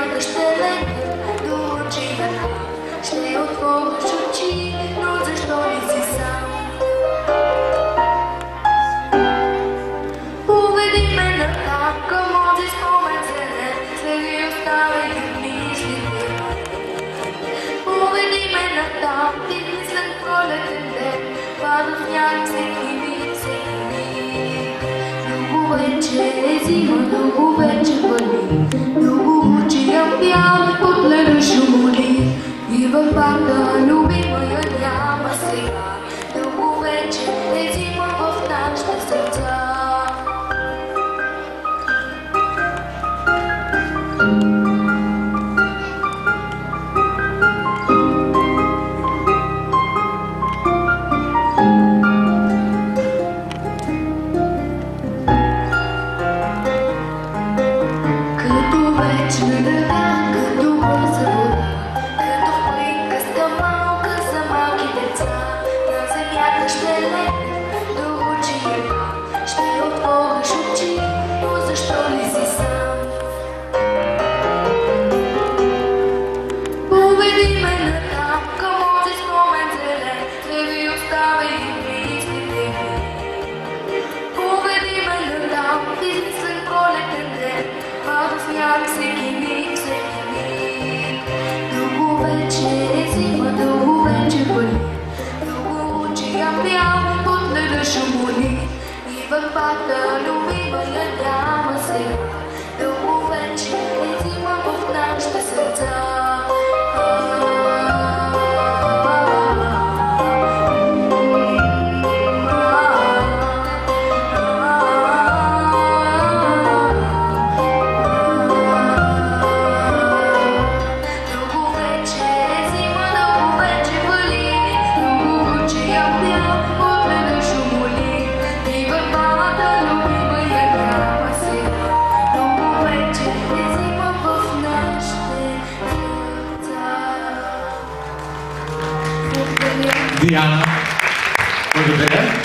сякаш телека до очи на това. Ще отвориш очи, но защо ли си сам? Поведи ме натам към онзи спомен зелен, следи оставени мислите. Поведи ме натам, идмислен пролетен ден, пада сняг всеки миг, всеки миг. Много вече е зима, много вече вали, много лучия бял под леда шумоли. И във парка любимая няма сега, много вече е зима в нашите сърца. Като вечна дъга, като бърза вода, като в приказка малка за малки деца. На земята ще легнеш до училка, ще отвориш очи, но защо ли си сам? Поведи ме натам към онзи спомен зелен, треви оставени мислите ми. Поведи ме натам, измислен пролетен ден, пада сняг всеки миг, всеки миг. Дълго вече е зима, дълго вече вали, много лучия бял под леда шумоли. И във парка любимая няма сега, дълго вече е зима в нашите сърца. Диана, благодаря.